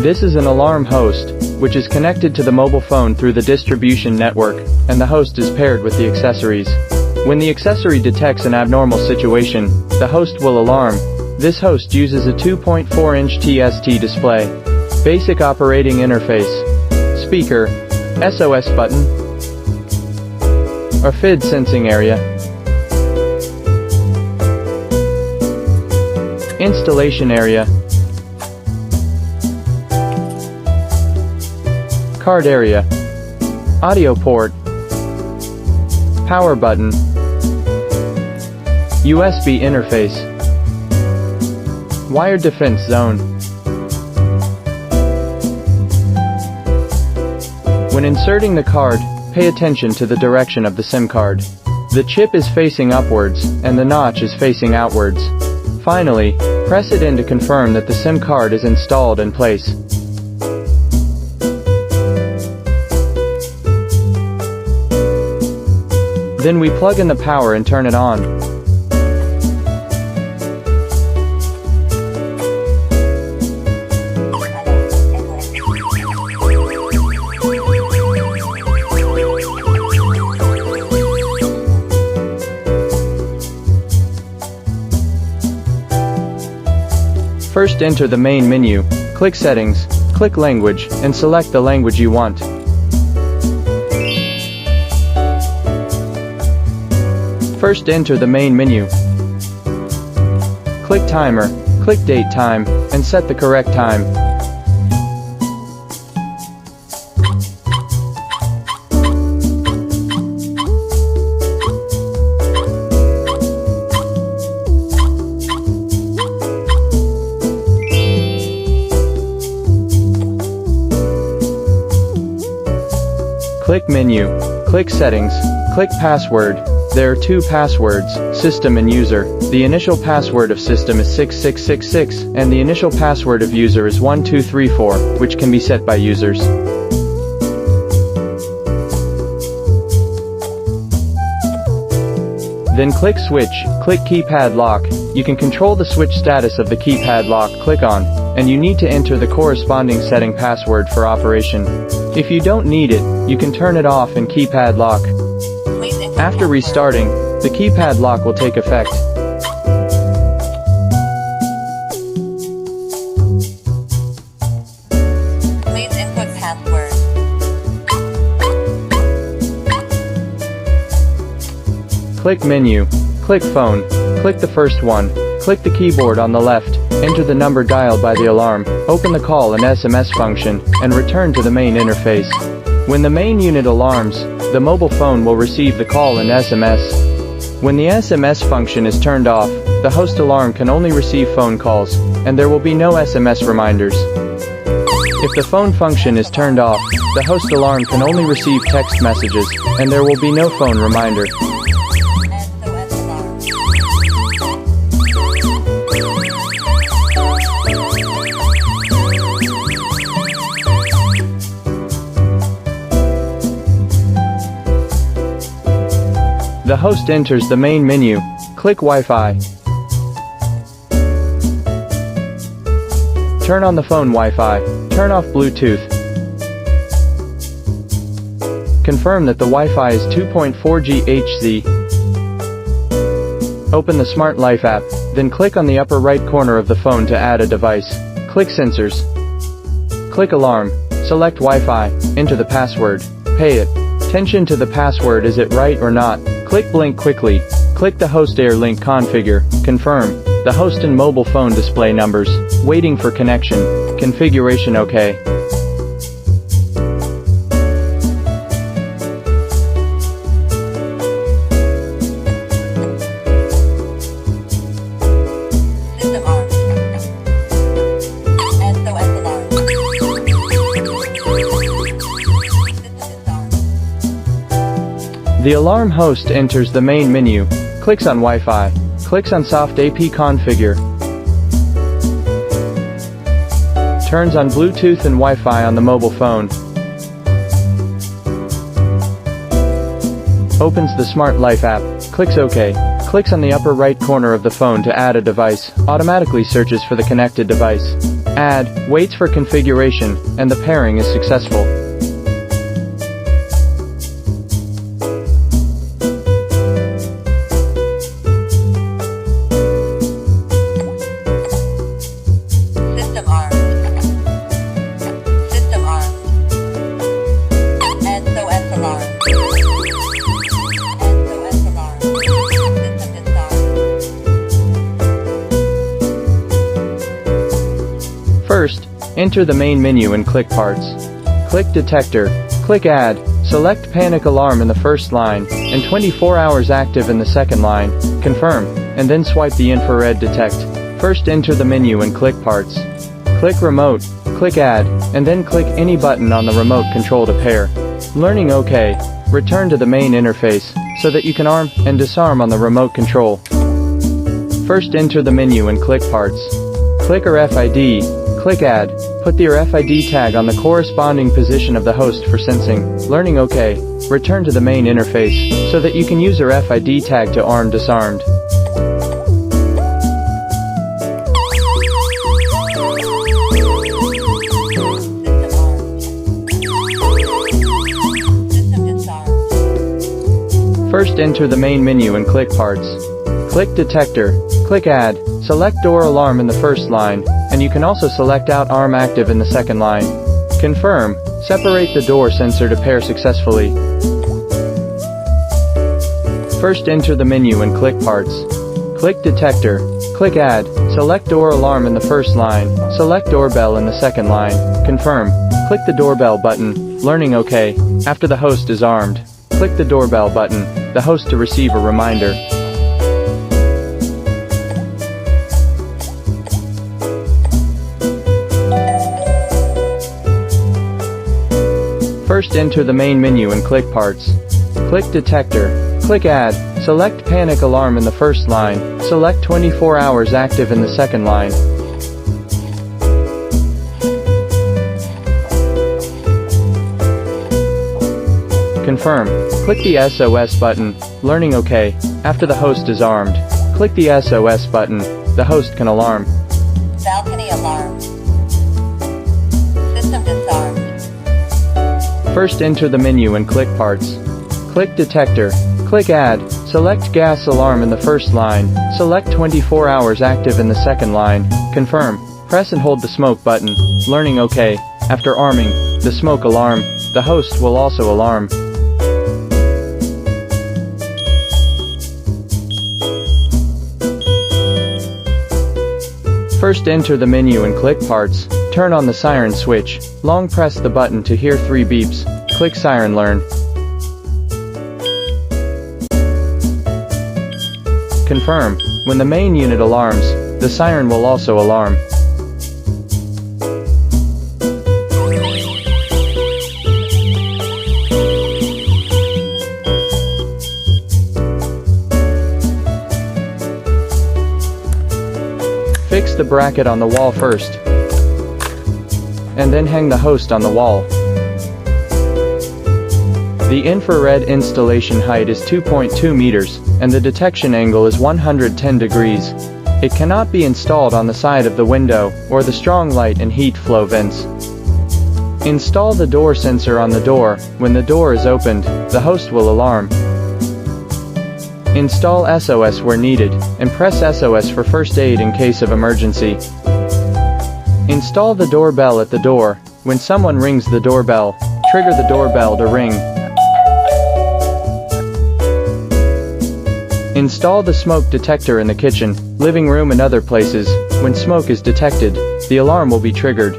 This is an alarm host, which is connected to the mobile phone through the distribution network, and the host is paired with the accessories. When the accessory detects an abnormal situation, the host will alarm. This host uses a 2.4-inch TST display. Basic operating interface. Speaker. SOS button. ORFID sensing area. Installation area. Card area. Audio port. Power button. USB interface. Wire defense zone. When inserting the card, pay attention to the direction of the SIM card. The chip is facing upwards, and the notch is facing outwards. Finally, press it in to confirm that the SIM card is installed in place. Then we plug in the power and turn it on. First, enter the main menu, click Settings, click Language, and select the language you want. First, enter the main menu. Click Timer, click Date Time, and set the correct time. Click Menu, click Settings, click Password. There are two passwords, System and User. The initial password of System is 6666, and the initial password of User is 1234, which can be set by users. Then click Switch, click Keypad Lock. You can control the switch status of the keypad lock, click on, and you need to enter the corresponding setting password for operation. If you don't need it, you can turn it off in Keypad Lock. After restarting, the keypad lock will take effect. Please input password. Click Menu, click Phone, click the first one, click the keyboard on the left, enter the number dialed by the alarm, open the call and SMS function, and return to the main interface. When the main unit alarms, the mobile phone will receive the call and SMS. When the SMS function is turned off, the host alarm can only receive phone calls, and there will be no SMS reminders. If the phone function is turned off, the host alarm can only receive text messages, and there will be no phone reminder. The host enters the main menu, click Wi-Fi. Turn on the phone Wi-Fi, turn off Bluetooth. Confirm that the Wi-Fi is 2.4 GHz. Open the Smart Life app, then click on the upper right corner of the phone to add a device. Click Sensors. Click Alarm, select Wi-Fi, enter the password, pay it. Attention to the password, is it right or not? Click Blink quickly, click the host Air Link configure, confirm, the host and mobile phone display numbers, waiting for connection, configuration OK. System on. SOS alarm. The alarm host enters the main menu, clicks on Wi-Fi, clicks on Soft AP Configure, turns on Bluetooth and Wi-Fi on the mobile phone, opens the Smart Life app, clicks OK, clicks on the upper right corner of the phone to add a device, automatically searches for the connected device. Add, waits for configuration, and the pairing is successful. System armed. System armed. SOS alarm. SOS alarm. System disarmed. First, enter the main menu and click Parts. Click Detector, click Add, select Panic Alarm in the first line, and 24 hours active in the second line, confirm, and then swipe the infrared detect. First enter the menu and click Parts. Click Remote, click Add, and then click any button on the remote control to pair. Learning OK, return to the main interface, so that you can arm and disarm on the remote control. First enter the menu and click Parts. Click RFID, click Add, put the RFID tag on the corresponding position of the host for sensing. Learning OK, return to the main interface, so that you can use RFID tag to arm disarmed. First enter the main menu and click Parts. Click Detector, click Add, select Door Alarm in the first line, and you can also select Out Arm Active in the second line. Confirm, separate the door sensor to pair successfully. First enter the menu and click Parts. Click Detector, click Add, select Door Alarm in the first line, select Doorbell in the second line, confirm, click the Doorbell button, learning OK, after the host is armed. Click the Doorbell button, the host to receive a reminder. First enter the main menu and click Parts. Click Detector, click Add, select Panic Alarm in the first line, select 24 hours active in the second line. Confirm, click the SOS button, learning OK, after the host is armed. Click the SOS button, the host can alarm. Balcony alarm. System disarmed. First enter the menu and click Parts. Click Detector, click Add, select Gas Alarm in the first line, select 24 hours active in the second line, confirm, press and hold the smoke button, learning OK, after arming, the smoke alarm, the host will also alarm. First enter the menu and click Parts, turn on the siren switch, long press the button to hear 3 beeps, click Siren Learn. Confirm, when the main unit alarms, the siren will also alarm. Fix the bracket on the wall first, and then hang the host on the wall. The infrared installation height is 2.2 meters, and the detection angle is 110 degrees. It cannot be installed on the side of the window, or the strong light and heat flow vents. Install the door sensor on the door. When the door is opened, the host will alarm. Install SOS where needed, and press SOS for first aid in case of emergency. Install the doorbell at the door. When someone rings the doorbell, trigger the doorbell to ring. Install the smoke detector in the kitchen, living room and other places. When smoke is detected, the alarm will be triggered.